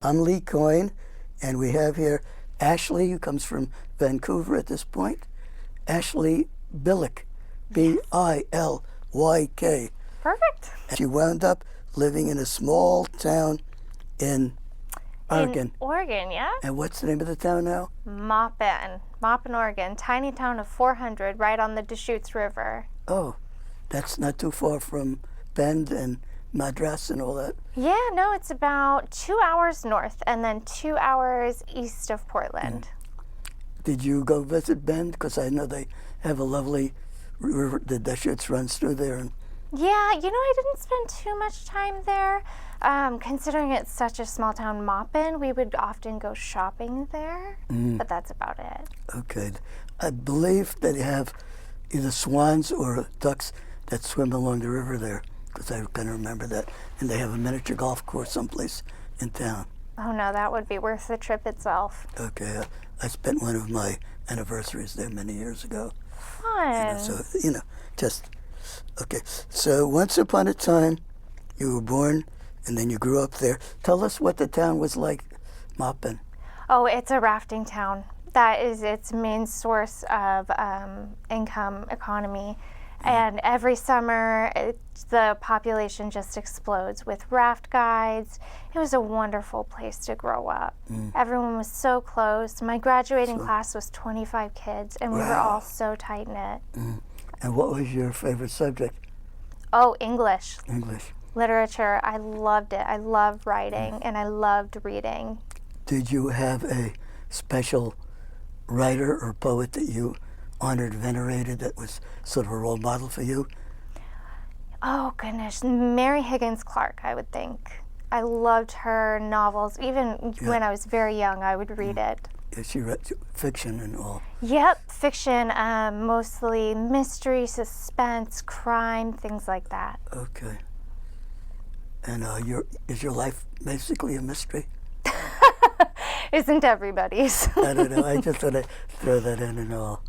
I'm Lee Coyne, and we have here Ashley, who comes from Vancouver at this point. Ashley Billick, B-I-L-Y-K. Perfect. She wound up living in a small town in Oregon. In Oregon, yeah. And what's the name of the town now? Maupin, Oregon. Tiny town of 400 right on the Deschutes River. Oh, that's not too far from Bend and Madras and all that. Yeah, no, it's about 2 hours north and then 2 hours east of Portland. Did you go visit Bend? Because I know they have a lovely river, the Deschutes runs through there. And Yeah, you know, I didn't spend too much time there. Considering it's such a small town, Maupin, we would often go shopping there, but that's about it. okay, I believe that they have either swans or ducks that swim along the river there, because I kind of remember that. And they have a miniature golf course someplace in town. Oh no, that would be worth the trip itself. Okay, I spent one of my anniversaries there many years ago. Fun. Just, okay. So once upon a time, you were born and then you grew up there. Tell us what the town was like, Maupin. Oh, it's a rafting town. That is its main source of income, economy. And every summer, the population just explodes with raft guides. It was a wonderful place to grow up. Everyone was so close. My graduating class was 25 kids, and we were all so tight-knit. And what was your favorite subject? Oh, English. English. Literature. I loved it. I loved writing, and I loved reading. Did you have a special writer or poet that you honored, venerated, that was sort of a role model for you? Oh, goodness. Mary Higgins Clark, I would think. I loved her novels. Even when I was very young, I would read it. Yeah, she read fiction and all. Yep, fiction, mostly mystery, suspense, crime, things like that. Okay. And is your life basically a mystery? Isn't everybody's? I don't know. I just thought I'd throw that in and all.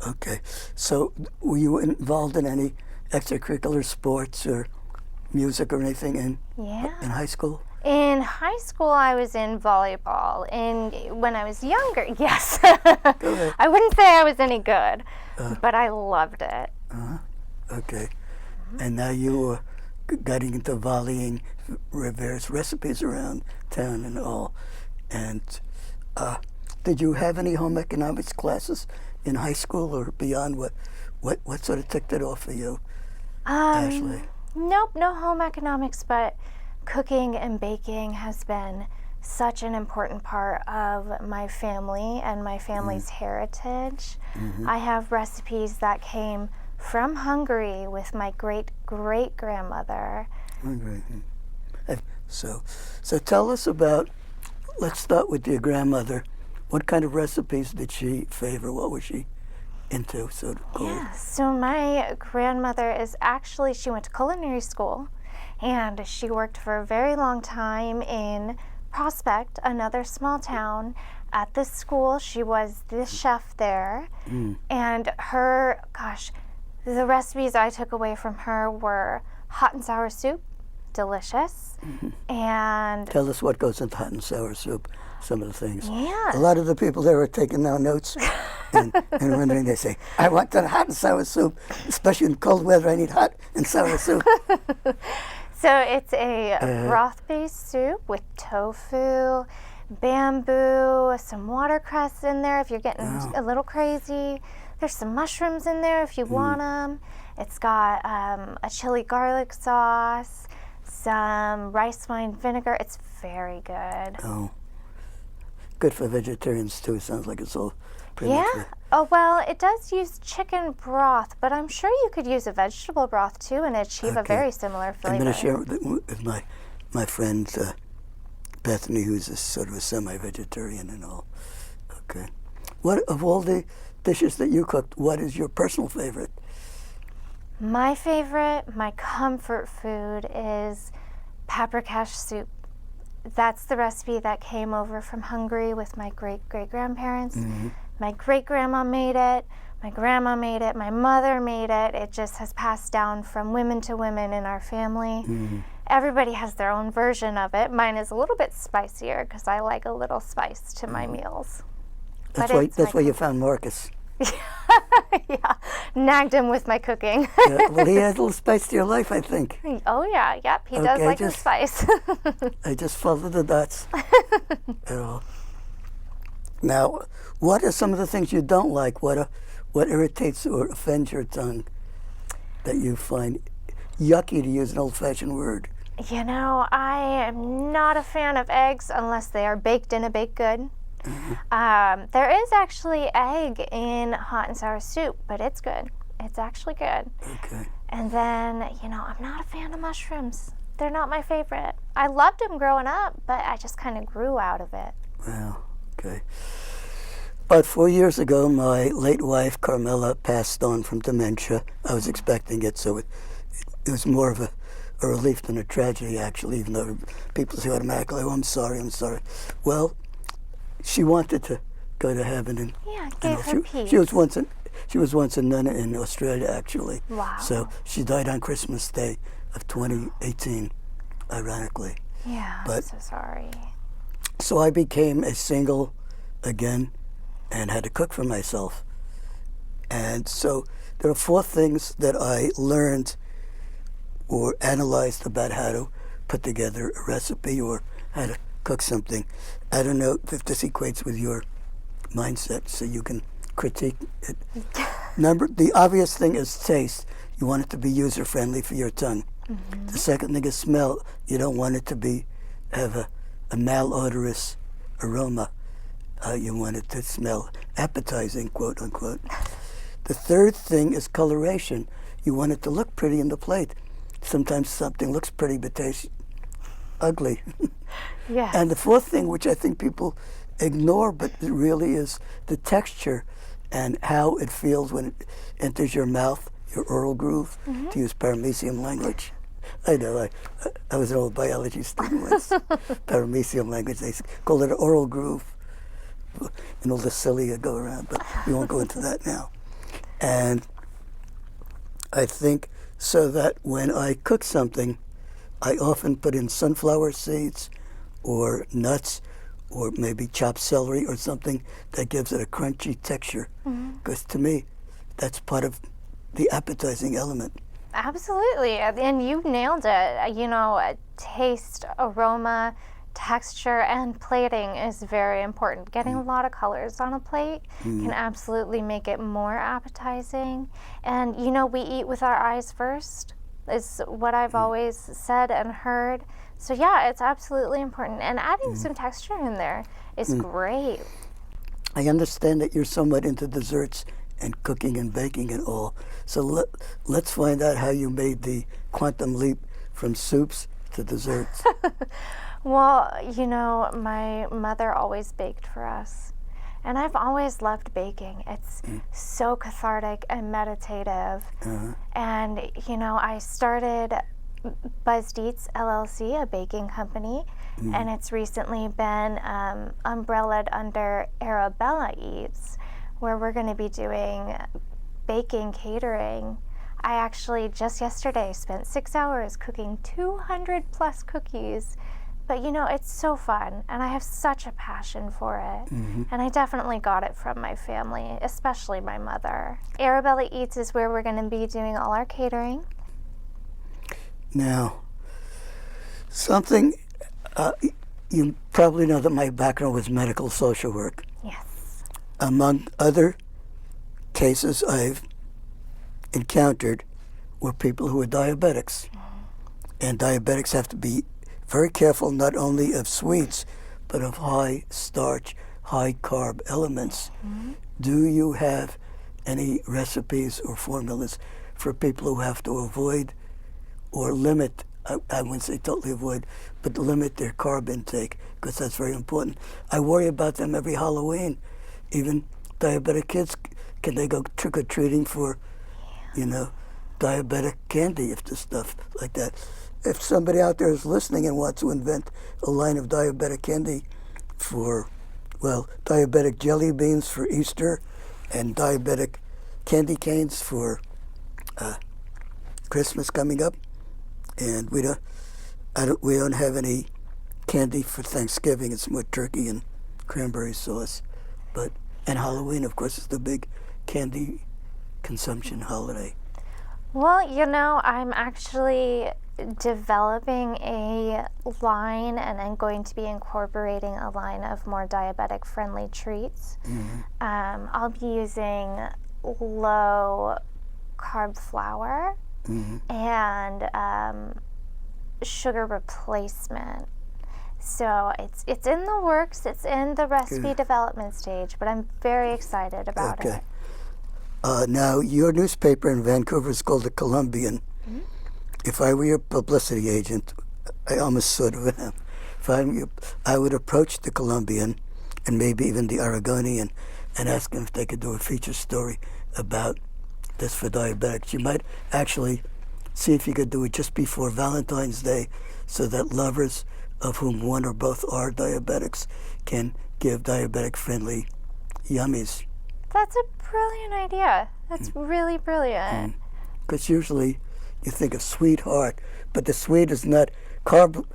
Okay. So were you involved in any extracurricular sports or music or anything in high school? In high school, I was in volleyball. When I was younger, yes. Go ahead. I wouldn't say I was any good, but I loved it. Okay. And now you are getting into volleying various recipes around town and all. And did you have any home economics classes in high school or beyond? What sort of ticked it off for you, Ashley? Nope, no home economics, but cooking and baking has been such an important part of my family and my family's heritage. I have recipes that came from Hungary with my great-great-grandmother. Hungary. So tell us about, let's start with your grandmother. What kind of recipes did she favor? What was she into? Yeah, so my grandmother she went to culinary school, and she worked for a very long time in Prospect, another small town. At this school, she was the chef there, and the recipes I took away from her were hot and sour soup, delicious, and... Tell us what goes into hot and sour soup, some of the things. Yeah. A lot of the people there are taking down notes and wondering, they say, I want the hot and sour soup, especially in cold weather, I need hot and sour soup. So it's a broth-based soup with tofu, bamboo, some watercress in there if you're getting a little crazy. There's some mushrooms in there if you want them. It's got a chili garlic sauce, some rice wine vinegar. It's very good. Oh, good for vegetarians too. Sounds like it's all pretty much. Oh, well, it does use chicken broth, but I'm sure you could use a vegetable broth too and achieve a very similar flavor. I'm going to share with my friend Bethany, who's a sort of a semi-vegetarian and all. Okay. What, of all the dishes that you cooked, what is your personal favorite? My favorite, my comfort food is paprikash soup. That's the recipe that came over from Hungary with my great-great-grandparents. My great-grandma made it, my grandma made it, my mother made it. It just has passed down from women to women in our family. everybody has their own version of it. Mine is a little bit spicier because I like a little spice to my meals. That's why you found Marcus. Yeah, nagged him with my cooking. Yeah, well, he adds a little spice to your life, I think. Oh yeah, yep, he does like the spice. I just follow the dots. You know. Now, what are some of the things you don't like? What irritates or offends your tongue that you find yucky, to use an old-fashioned word? You know, I am not a fan of eggs unless they are baked in a baked good. There is actually egg in hot and sour soup, but it's good. It's actually good. Okay. And then, you know, I'm not a fan of mushrooms. They're not my favorite. I loved them growing up, but I just kind of grew out of it. Well, okay. About 4 years ago, my late wife, Carmela, passed on from dementia. I was expecting it, so it was more of a relief than a tragedy, actually, even though people say automatically, oh, I'm sorry. Well, she wanted to go to heaven, and Yeah, gave her peace. she was once a nun in Australia, actually. Wow. So she died on Christmas Day of 2018, ironically. Yeah, I'm so sorry. So I became a single again and had to cook for myself. And so there are 4 things that I learned or analyzed about how to put together a recipe or how to cook something. I don't know if this equates with your mindset, so you can critique it. The obvious thing is taste. You want it to be user-friendly for your tongue. Mm-hmm. The second thing is smell. You don't want it to have a malodorous aroma. You want it to smell appetizing, quote unquote. The third thing is coloration. You want it to look pretty in the plate. Sometimes something looks pretty but tastes ugly. Yeah. And the fourth thing, which I think people ignore, but it really is the texture and how it feels when it enters your mouth, your oral groove, to use paramecium language. I know, I was an old biology student once. Paramecium language, they call it an oral groove. And all the cilia go around, but we won't go into that now. And I think so that when I cook something, I often put in sunflower seeds or nuts or maybe chopped celery or something that gives it a crunchy texture. Because to me, that's part of the appetizing element. Absolutely, and you nailed it. You know, taste, aroma, texture, and plating is very important. Getting a lot of colors on a plate can absolutely make it more appetizing. And you know, we eat with our eyes first, is what I've always said and heard. So yeah, it's absolutely important. And adding some texture in there is great. I understand that you're somewhat into desserts and cooking and baking and all. So let's find out how you made the quantum leap from soups to desserts. Well, you know, my mother always baked for us. And I've always loved baking. It's so cathartic and meditative. And, you know, I started Buzzed Eats LLC, a baking company, and it's recently been umbrellaed under Arabella Eats, where we're going to be doing baking, catering. I actually just yesterday spent 6 hours cooking 200 plus cookies. But you know, it's so fun, and I have such a passion for it. And I definitely got it from my family, especially my mother. Arabella Eats is where we're going to be doing all our catering. Now, something, you probably know that my background was medical social work. Yes. Among other cases I've encountered were people who are diabetics. And diabetics have to be very careful not only of sweets, but of high starch, high carb elements. Do you have any recipes or formulas for people who have to avoid or limit, I wouldn't say totally avoid, but limit their carb intake, because that's very important. I worry about them every Halloween. Even diabetic kids, can they go trick-or-treating for, you know, diabetic candy, if the stuff like that. If somebody out there is listening and wants to invent a line of diabetic candy for, well, diabetic jelly beans for Easter and diabetic candy canes for Christmas coming up, and we don't have any candy for Thanksgiving. It's more turkey and cranberry sauce. And Halloween, of course, is the big candy consumption holiday. Well, I'm actually developing a line, and I'm going to be incorporating a line of more diabetic-friendly treats. I'll be using low-carb flour and sugar replacement. So it's in the works. It's in the recipe development stage, but I'm very excited about it. Now, your newspaper in Vancouver is called The Columbian. If I were your publicity agent, I almost sort of am. If I would approach The Columbian and maybe even The Oregonian and ask them if they could do a feature story about this for diabetics. You might actually see if you could do it just before Valentine's Day so that lovers of whom one or both are diabetics can give diabetic-friendly yummies. That's a brilliant idea. That's really brilliant. Because usually you think of sweetheart, but the sweet is not carb.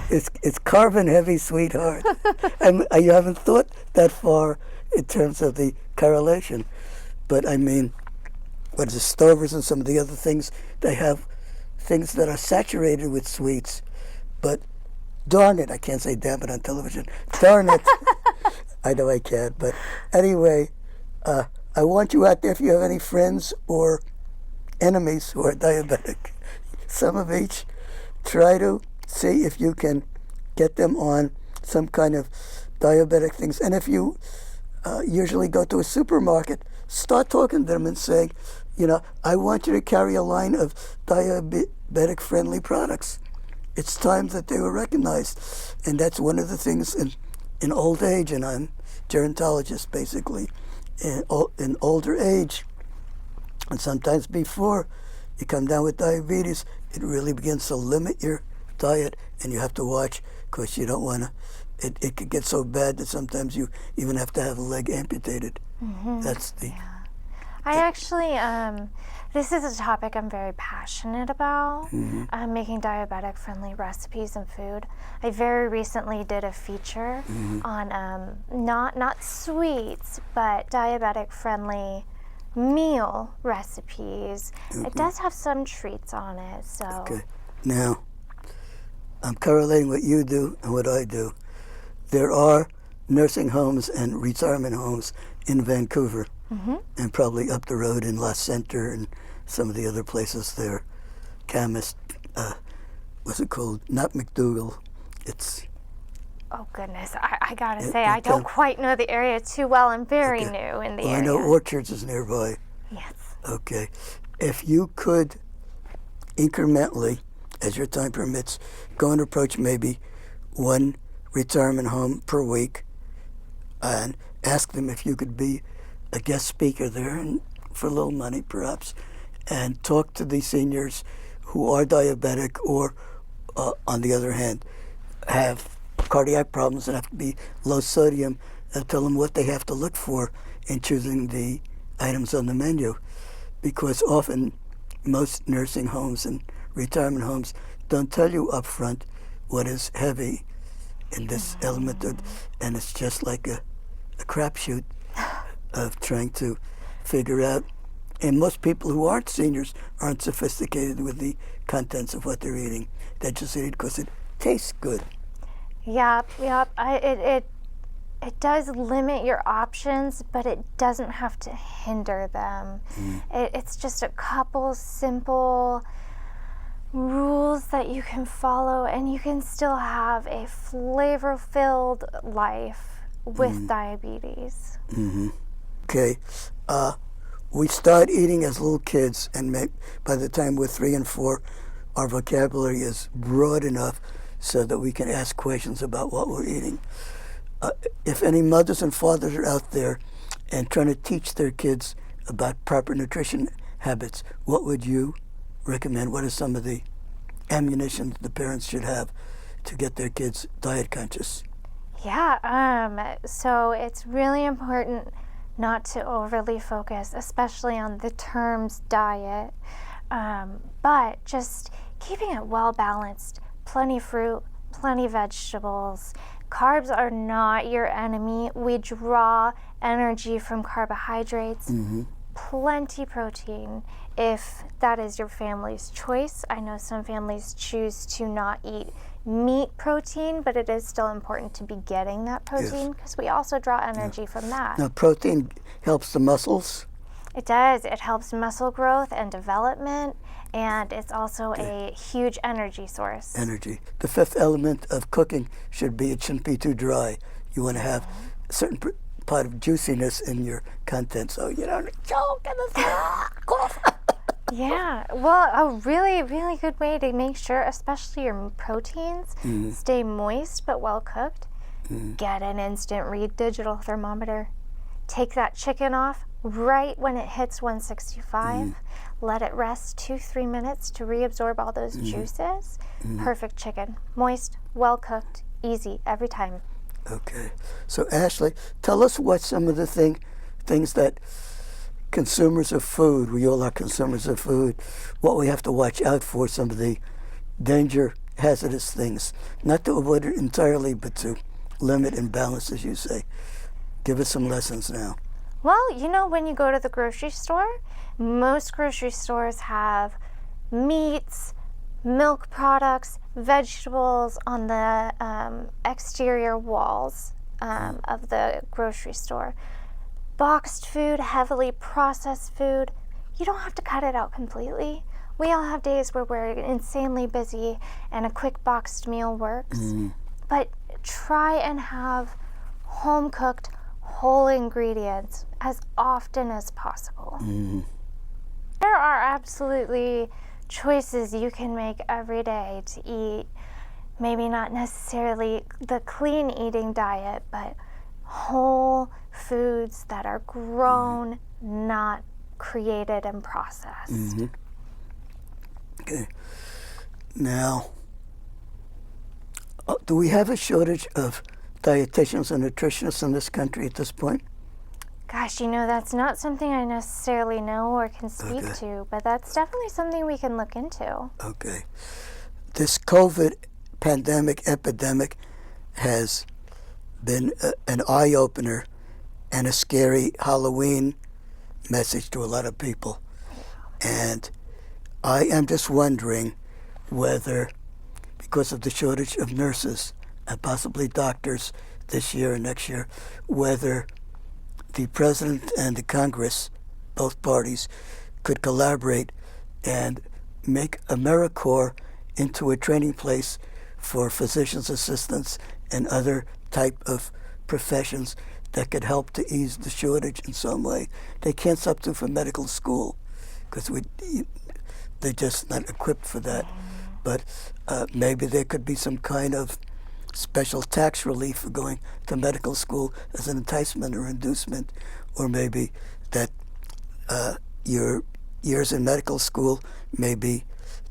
It's carbon-heavy sweetheart. And you haven't thought that far in terms of the correlation. But I mean, what is it, Stovers and some of the other things, they have things that are saturated with sweets. But darn it, I can't say damn it on television. Darn it. I know I can't, but anyway, I want you out there, if you have any friends or enemies who are diabetic, some of each, try to see if you can get them on some kind of diabetic things. And if you usually go to a supermarket, start talking to them and saying, I want you to carry a line of diabetic-friendly products. It's time that they were recognized. And that's one of the things in old age, and I'm gerontologist basically, in older age, and sometimes before you come down with diabetes, it really begins to limit your diet, and you have to watch because you don't want to, it could get so bad that sometimes you even have to have a leg amputated. That's the... I actually, this is a topic I'm very passionate about, making diabetic-friendly recipes and food. I very recently did a feature on not sweets, but diabetic-friendly meal recipes. It does have some treats on it, so... Okay. Now, I'm correlating what you do and what I do. There are nursing homes and retirement homes in Vancouver, and probably up the road in La Center and some of the other places there. Camas, what's it called? Not McDougal. It's... Oh, goodness. I gotta say, I don't quite know the area too well. I'm very new in the area. I know Orchards is nearby. Yes. Okay. If you could incrementally, as your time permits, go and approach maybe one retirement home per week and ask them if you could be a guest speaker there, and for a little money perhaps, and talk to the seniors who are diabetic or, on the other hand, have cardiac problems and have to be low sodium, and tell them what they have to look for in choosing the items on the menu. Because often most nursing homes and retirement homes don't tell you up front what is heavy in this element, and it's just like a crapshoot of trying to figure out. And most people who aren't seniors aren't sophisticated with the contents of what they're eating. They just eat it because it tastes good. Yep. It does limit your options, but it doesn't have to hinder them. It's just a couple simple rules that you can follow, and you can still have a flavor-filled life with diabetes. Okay. We start eating as little kids, and by the time we're 3 and 4, our vocabulary is broad enough so that we can ask questions about what we're eating. If any mothers and fathers are out there and trying to teach their kids about proper nutrition habits, what would you recommend? What are some of the ammunition the parents should have to get their kids diet conscious? Yeah, so it's really important not to overly focus, especially on the terms diet, but just keeping it well balanced. plenty fruit, plenty vegetables. Carbs are not your enemy. We draw energy from carbohydrates. Plenty protein if that is your family's choice. I know some families choose to not eat meat protein, but it is still important to be getting that protein because we also draw energy from that. Now, protein helps the muscles? It does. It helps muscle growth and development, and it's also a huge energy source. Energy. The fifth element of cooking should be it shouldn't be too dry. You want to have a certain part of juiciness in your content so you don't choke in the cough. Yeah, well, a really, really good way to make sure, especially your proteins, stay moist but well cooked. Get an instant read digital thermometer. Take that chicken off right when it hits 165. Let it rest 2-3 minutes to reabsorb all those juices. Perfect chicken. Moist, well cooked, easy every time. Okay. So Ashley, tell us what some of the things that consumers of food, we all are consumers of food, what we have to watch out for, some of the danger, hazardous things. Not to avoid it entirely, but to limit and balance, as you say. Give us some lessons now. Well, you know, when you go to the grocery store, most grocery stores have meats, milk products, vegetables on the exterior walls of the grocery store. Boxed food, heavily processed food, you don't have to cut it out completely. We all have days where we're insanely busy and a quick boxed meal works. But try and have home-cooked, whole ingredients as often as possible. There are absolutely choices you can make every day to eat, maybe not necessarily the clean eating diet, but whole foods that are grown, not created and processed. Okay. Now, do we have a shortage of dietitians and nutritionists in this country at this point? Gosh, you know, that's not something I necessarily know or can speak to, but that's definitely something we can look into. Okay. This COVID pandemic, epidemic, has been an eye-opener and a scary Halloween message to a lot of people. And I am just wondering whether, because of the shortage of nurses and possibly doctors this year and next year, whether the President and the Congress, both parties, could collaborate and make AmeriCorps into a training place for physicians' assistants and other type of professions that could help to ease the shortage in some way. They can't substitute for medical school because they're just not equipped for that. But maybe there could be some kind of special tax relief for going to medical school as an enticement or inducement, or maybe that your years in medical school, maybe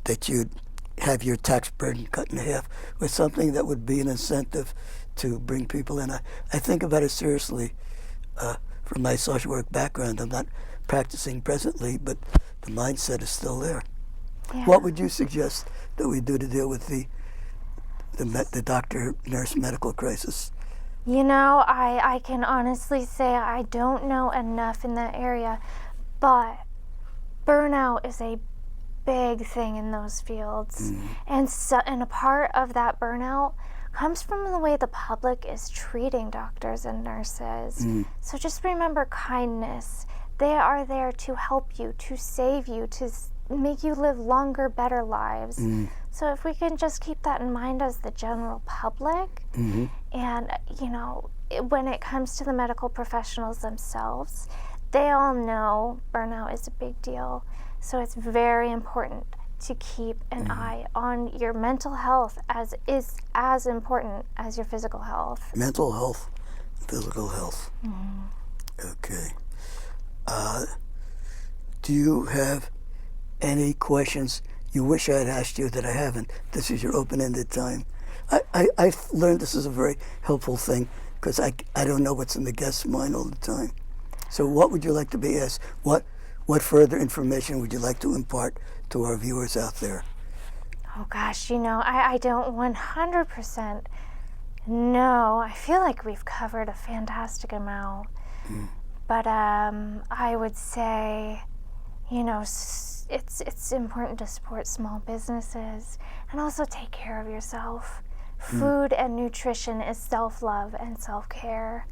that you'd have your tax burden cut in half, or something that would be an incentive to bring people in. I think about it seriously from my social work background. I'm not practicing presently, but the mindset is still there. Yeah. What would you suggest that we do to deal with the doctor-nurse medical crisis? You know, I can honestly say I don't know enough in that area, but burnout is a big thing in those fields. And a part of that burnout comes from the way the public is treating doctors and nurses. So just remember kindness. They are there to help you, to save you, to make you live longer, better lives. So if we can just keep that in mind as the general public, and you know, when it comes to the medical professionals themselves, they all know burnout is a big deal. So it's very important to keep an eye on your mental health, as is as important as your physical health. Mental health, physical health. Okay. Do you have any questions you wish I had asked you that I haven't? This is your open-ended time. I've learned this is a very helpful thing because I don't know what's in the guest's mind all the time. So what would you like to be asked? What further information would you like to impart to our viewers out there? Oh gosh, I don't 100% know. I feel like we've covered a fantastic amount. But I would say, it's important to support small businesses and also take care of yourself. Food and nutrition is self-love and self-care.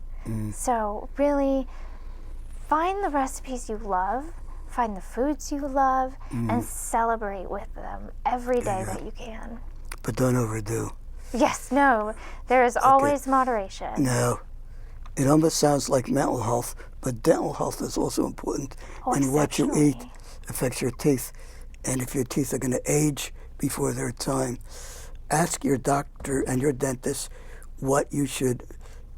So really find the recipes you love, find the foods you love, and celebrate with them every day that you can. But don't overdo. Yes, no, there is always moderation. No. It almost sounds like mental health, but dental health is also important. And what you eat affects your teeth. And if your teeth are going to age before their time, ask your doctor and your dentist what you should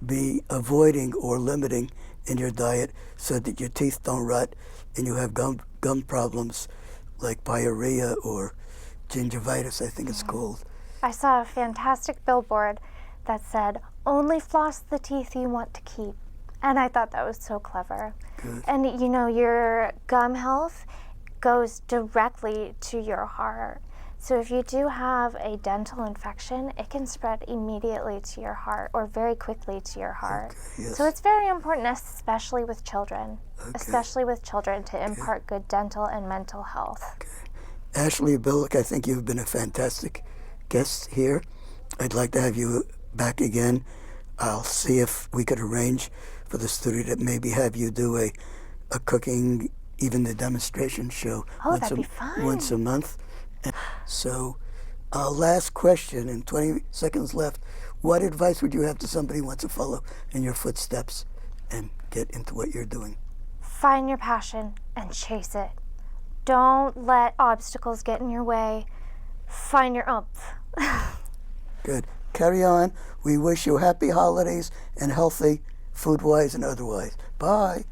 be avoiding or limiting in your diet so that your teeth don't rot and you have gum problems like pyorrhea or gingivitis, I think it's called. I saw a fantastic billboard that said, "Only floss the teeth you want to keep." And I thought that was so clever. Good. And your gum health goes directly to your heart. So if you do have a dental infection, it can spread immediately to your heart or very quickly to your heart. Okay, yes. So it's very important, especially with children, to impart good dental and mental health. Okay. Ashley Billick, I think you've been a fantastic guest here. I'd like to have you back again. I'll see if we could arrange for the studio to maybe have you do a cooking, even the demonstration show That'd be fun. once a month. And so, last question, and 20 seconds left. What advice would you have to somebody who wants to follow in your footsteps and get into what you're doing? Find your passion and chase it. Don't let obstacles get in your way. Find your oomph. Good. Carry on. We wish you happy holidays and healthy, food-wise and otherwise. Bye.